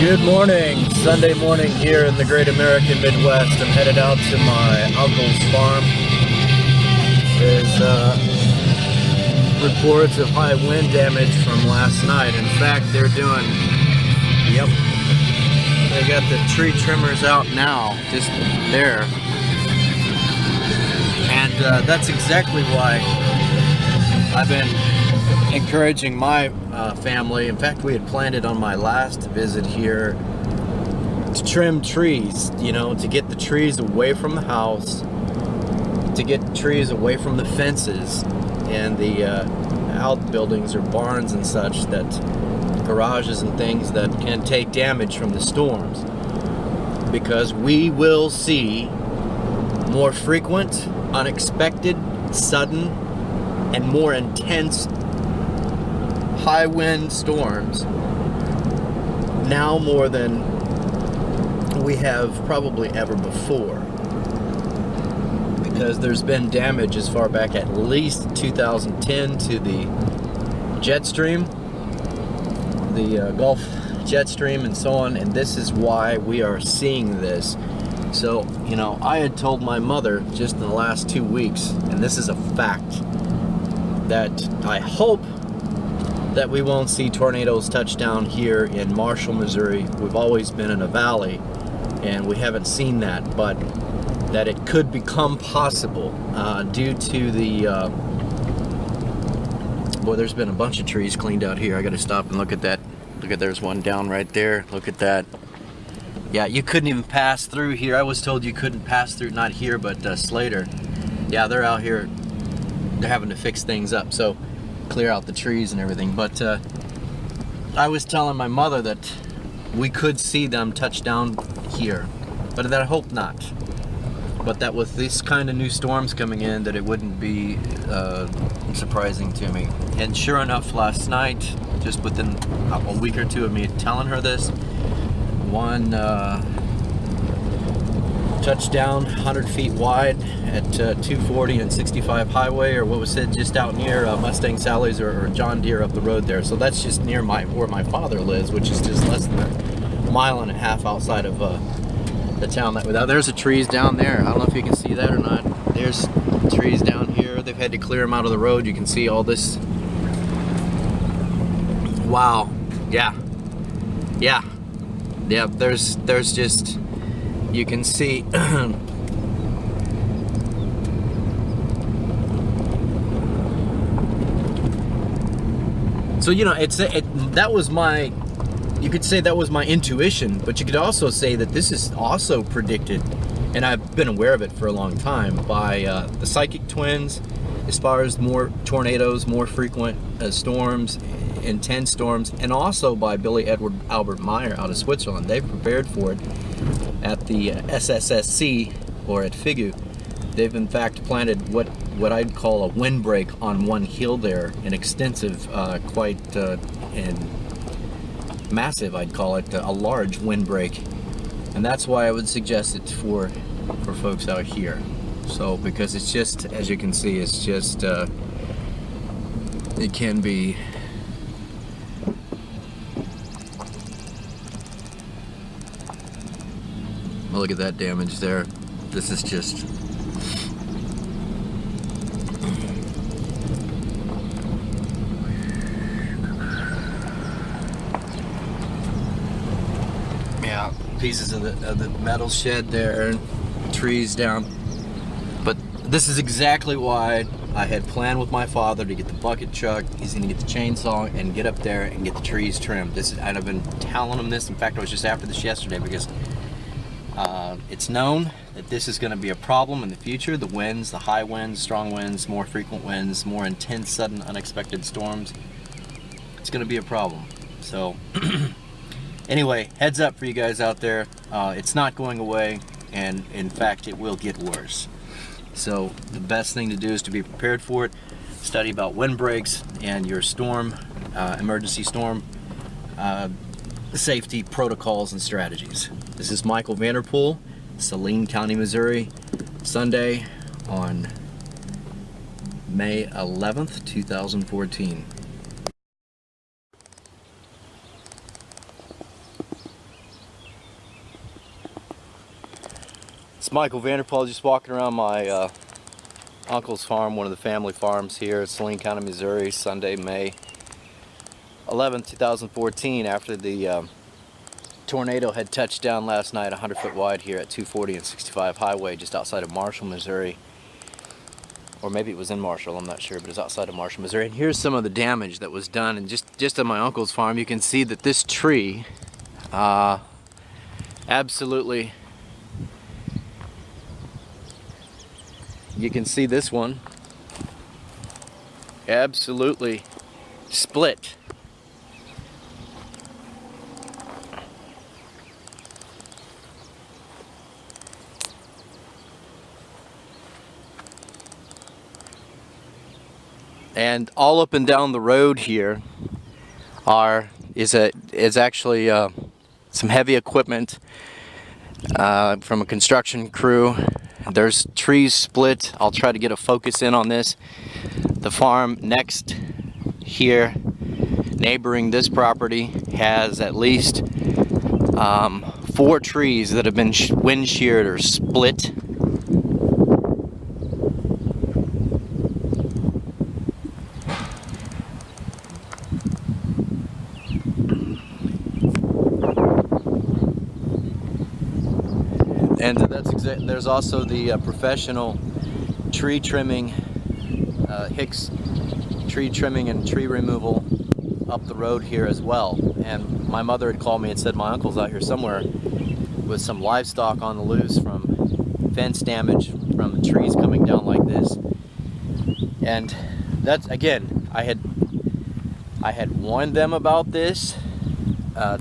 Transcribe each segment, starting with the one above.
Good morning, Sunday morning here in the great American Midwest. I'm headed out to my uncle's farm. There's reports of high wind damage from last night. In fact, they're doing, they got the tree trimmers out now, just there. And that's exactly why I've been encouraging my family. In fact, we had planned it on my last visit here to trim trees, you know, to get the trees away from the house, to get the trees away from the fences and the outbuildings or barns and such, that garages and things that can take damage from the storms, because we will see more frequent, unexpected, sudden, and more intense high wind storms now more than we have probably ever before, because there's been damage as far back at least 2010 to the jet stream, the Gulf jet stream and so on, and this is why we are seeing this. So, you know, I had told my mother just in the last 2 weeks, and this is a fact, that I hope that we won't see tornadoes touch down here in Marshall, Missouri. We've always been in a valley and we haven't seen that, but that it could become possible due to the boy, there's been a bunch of trees cleaned out here. I gotta stop and look at that. Look at, there's one down right there. Look at that. Yeah, you couldn't even pass through here. I was told you couldn't pass through, not here, but Slater. Yeah, they're out here. They're having to fix things up, so clear out the trees and everything. But I was telling my mother that we could see them touch down here, but that I hope not. But that with this kind of new storms coming in, that it wouldn't be surprising to me. And sure enough, last night, just within a week or two of me telling her this, one touchdown 100 feet wide at 240 and 65 highway, or what was said just out near Mustang Sally's or John Deere up the road there. So that's just near where my father lives, which is just less than a mile and a half outside of the town. There's the trees down there. I don't know if you can see that or not. There's trees down here. They've had to clear them out of the road. You can see all this. Wow. Yeah. There's just, you can see so, you know, that was my, you could say that was my intuition, but you could also say that this is also predicted, and I've been aware of it for a long time, by the psychic twins, as far as more tornadoes, more frequent storms, intense storms, and also by Billy Edward Albert Meyer out of Switzerland. They've prepared for it at the SSSC, or at FIGU. They've in fact planted what I'd call a windbreak on one hill there, an extensive, quite and massive, I'd call it, a large windbreak. And that's why I would suggest it for folks out here. So, because it's just, as you can see, it's just, it can be, well, look at that damage there. This is just, yeah, pieces of the metal shed there, and trees down. But this is exactly why I had planned with my father to get the bucket truck. He's going to get the chainsaw and get up there and get the trees trimmed. And I've been telling him this. In fact, I was just after this yesterday, because it's known that this is going to be a problem in the future. The winds, the high winds, strong winds, more frequent winds, more intense, sudden, unexpected storms. It's going to be a problem. So anyway, heads up for you guys out there. It's not going away, and in fact, it will get worse. So the best thing to do is to be prepared for it. Study about windbreaks and your storm, emergency storm safety protocols and strategies. This is Michael Vanderpool, Saline County, Missouri, Sunday on May 11th, 2014. It's Michael Vanderpool, just walking around my uncle's farm, one of the family farms here in Saline County, Missouri, Sunday, May 11th, 2014, after the tornado had touched down last night 100 foot wide here at 240 and 65 highway just outside of Marshall, Missouri. Or maybe it was in Marshall, I'm not sure, but it's outside of Marshall, Missouri. And here's some of the damage that was done. And just on my uncle's farm, you can see that this tree absolutely, you can see this one absolutely split. And all up and down the road here is actually some heavy equipment from a construction crew. There's trees split. I'll try to get a focus in on this. The farm next here, neighboring this property, has at least 4 trees that have been wind sheared or split. And there's also the professional tree trimming, Hicks tree trimming and tree removal up the road here as well. And my mother had called me and said my uncle's out here somewhere with some livestock on the loose from fence damage from the trees coming down like this. And that's, again, I had warned them about this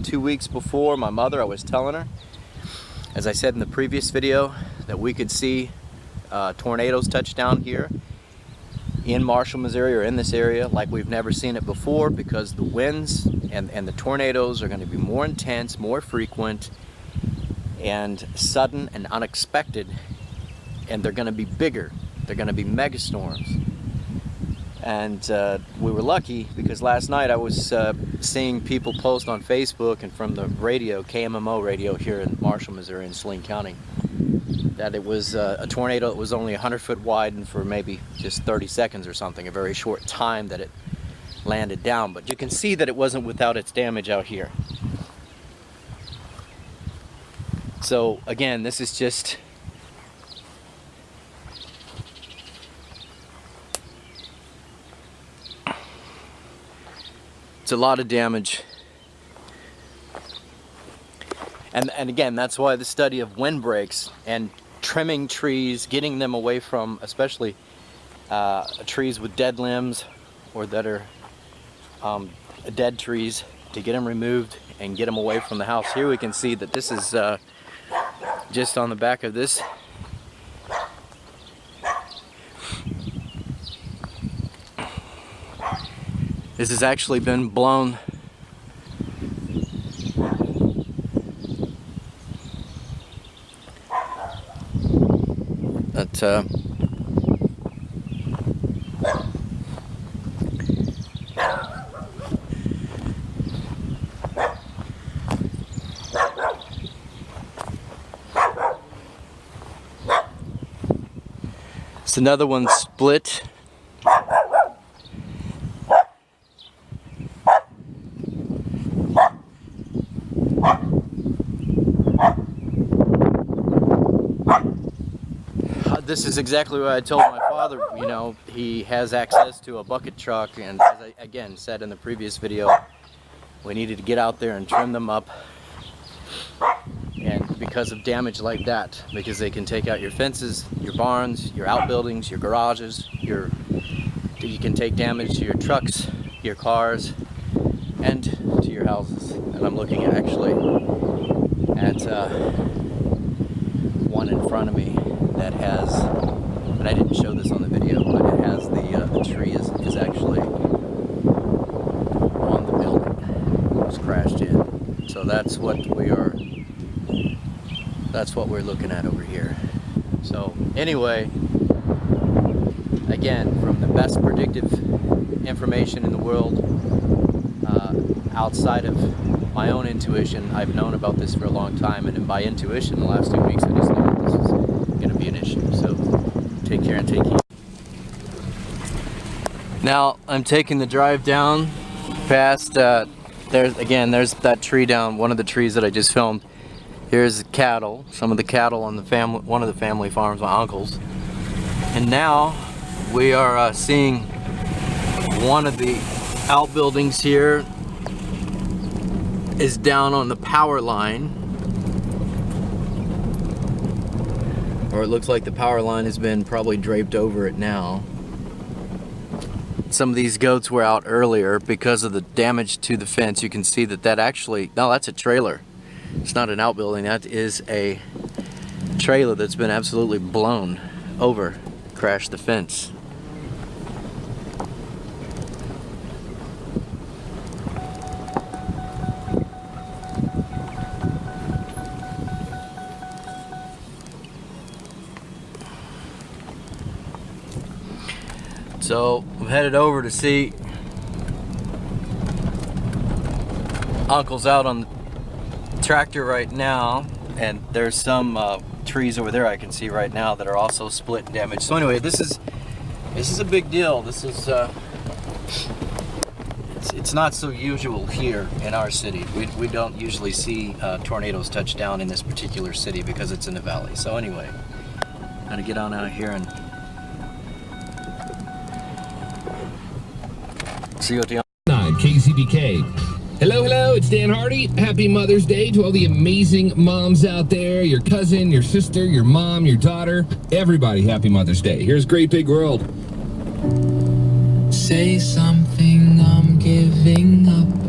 2 weeks before. My mother, I was telling her, as I said in the previous video, that we could see tornadoes touch down here in Marshall, Missouri, or in this area like we've never seen it before, because the winds and the tornadoes are going to be more intense, more frequent, and sudden and unexpected, and they're going to be bigger. They're going to be megastorms. And we were lucky because last night I was seeing people post on Facebook and from the radio, KMMO radio here in Marshall, Missouri in Saline County, that it was a tornado that was only 100 foot wide and for maybe just 30 seconds or something, a very short time that it landed down. But you can see that it wasn't without its damage out here. So again, this is just it's a lot of damage. And again, that's why the study of windbreaks and trimming trees, getting them away from, especially trees with dead limbs or that are dead trees, to get them removed and get them away from the house. Here we can see that this is just on the back of this. This has actually been blown. But it's another one split. This is exactly what I told my father. You know, he has access to a bucket truck, and as I again said in the previous video, we needed to get out there and trim them up. And because of damage like that, because they can take out your fences, your barns, your outbuildings, your garages, you can take damage to your trucks, your cars, and to your houses. And I'm looking at actually at one in front of me that has, but I didn't show this on the video, but it has the tree is actually on the building. It was crashed in. So that's what we're looking at over here. So anyway, again, from the best predictive information in the world, outside of my own intuition, I've known about this for a long time, and by intuition, the last 2 weeks I just know that this is an issue. So take care and take heed. Now I'm taking the drive down past, there's that tree down, one of the trees that I just filmed. Here's cattle, some of the cattle on the family, one of the family farms, my uncle's. And now we are seeing one of the outbuildings here is down on the power line. Or it looks like the power line has been probably draped over it now. Some of these goats were out earlier because of the damage to the fence. You can see that actually, no, that's a trailer. It's not an outbuilding, that is a trailer that's been absolutely blown over, crashed the fence. So I'm headed over to see Uncle's out on the tractor right now, and there's some trees over there I can see right now that are also split and damaged. So anyway, this is a big deal. This is it's not so usual here in our city. We don't usually see tornadoes touch down in this particular city because it's in the valley. So anyway, I'm gonna get on out here and see what the KCBK. Hello, it's Dan Hardy. Happy Mother's Day to all the amazing moms out there. Your cousin, your sister, your mom, your daughter. Everybody, happy Mother's Day. Here's Great Big World. Say something, I'm giving up.